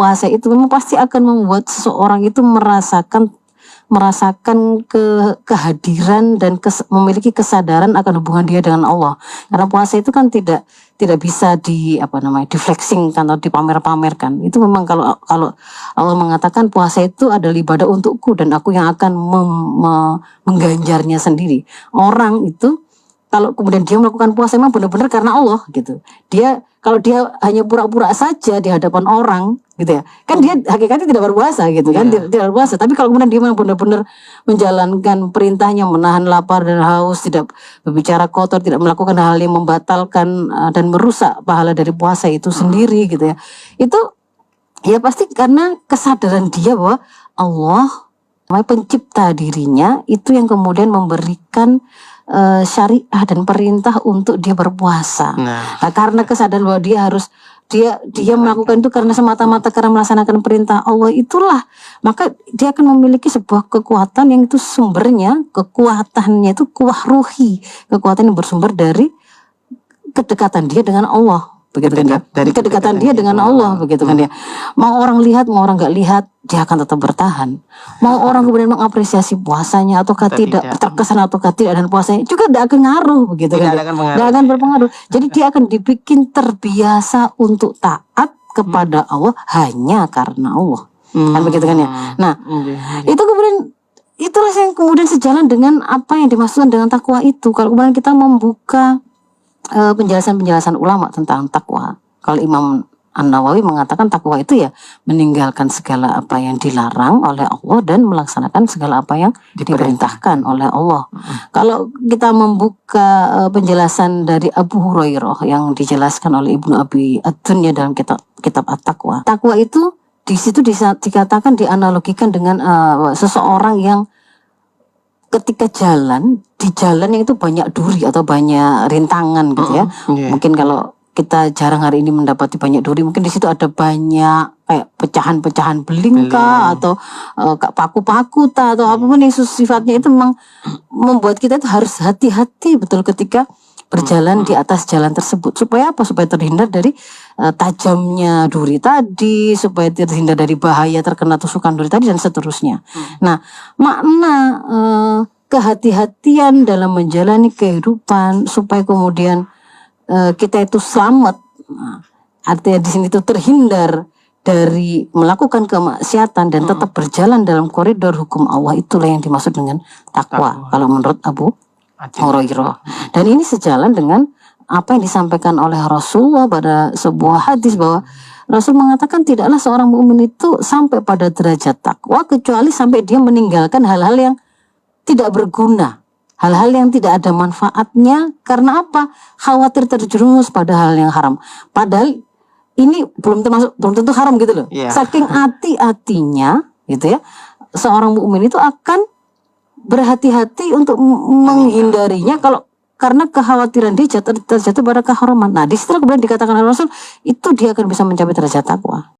puasa itu memang pasti akan membuat seseorang itu merasakan kehadiran dan memiliki kesadaran akan hubungan dia dengan Allah. Karena puasa itu kan tidak bisa di flexing atau dipamer-pamerkan. Itu memang kalau Allah mengatakan puasa itu adalah ibadah untukku dan aku yang akan mengganjarnya sendiri. Orang itu kalau kemudian dia melakukan puasa memang benar-benar karena Allah gitu. Kalau dia hanya pura-pura saja di hadapan orang gitu ya, kan dia hakikatnya tidak berpuasa gitu kan, tidak berpuasa. Tapi kalau kemudian dia memang benar-benar menjalankan perintahnya, menahan lapar dan haus, tidak berbicara kotor, tidak melakukan hal yang membatalkan dan merusak pahala dari puasa itu sendiri gitu ya, itu ya pasti karena kesadaran dia bahwa Allah pencipta dirinya itu yang kemudian memberikan syariah dan perintah untuk dia berpuasa. Nah, karena kesadaran bahwa dia melakukan itu karena semata-mata karena melaksanakan perintah Allah itulah, maka dia akan memiliki sebuah kekuatan yang itu sumbernya, kekuatannya itu kuah ruhi, kekuatan yang bersumber dari kedekatan dia dengan Allah. Begitu kan ya, dari kedekatan dia dengan Allah, begitu kan ya. Mau orang lihat, mau orang nggak lihat, dia akan tetap bertahan. Mau orang kemudian mengapresiasi puasanya ataukah tidak, terkesan ataukah tidak dan puasanya juga tidak akan ngaruh, begitu kan ya. Tidak akan berpengaruh. Jadi dia akan dibikin terbiasa untuk taat kepada Allah hanya karena Allah. Kan begitu kan ya. Nah, itu kemudian itulah yang kemudian sejalan dengan apa yang dimaksudkan dengan takwa itu. Kalau kemudian kita membuka penjelasan ulama tentang takwa. Kalau Imam An-Nawawi mengatakan takwa itu ya meninggalkan segala apa yang dilarang oleh Allah dan melaksanakan segala apa yang diperintahkan oleh Allah. Kalau kita membuka penjelasan dari Abu Hurairah yang dijelaskan oleh Ibnu Abi Ad-Dunya dalam kitab At-Taqwa. Takwa itu di situ dikatakan dianalogikan dengan seseorang yang ketika di jalan yang itu banyak duri atau banyak rintangan gitu ya. Mungkin kalau kita jarang hari ini mendapati banyak duri, mungkin di situ ada banyak kayak pecahan-pecahan beling atau paku-paku atau apapun yang sifatnya itu memang membuat kita itu harus hati-hati betul ketika berjalan di atas jalan tersebut. Supaya apa? Supaya terhindar dari tajamnya duri tadi, supaya terhindar dari bahaya terkena tusukan duri tadi dan seterusnya. Nah, makna kehati-hatian dalam menjalani kehidupan supaya kemudian kita itu selamat. Nah, artinya di sini itu terhindar dari melakukan kemaksiatan dan tetap berjalan dalam koridor hukum Allah, itulah yang dimaksud dengan takwa. Kalau menurut Abu Hurairah. Dan ini sejalan dengan apa yang disampaikan oleh Rasulullah pada sebuah hadis bahwa Rasul mengatakan tidaklah seorang mukmin itu sampai pada derajat takwa kecuali sampai dia meninggalkan hal-hal yang tidak berguna, hal-hal yang tidak ada manfaatnya. Karena apa? Khawatir terjerumus pada hal yang haram. Padahal ini belum tentu haram gitu loh. Saking hati-hatinya gitu ya, seorang mukmin itu akan berhati-hati untuk menghindarinya karena kekhawatiran dia terjatuh pada keharaman. Nah, di situ kemudian dikatakan oleh Rasul itu dia akan bisa mencapai derajat takwa.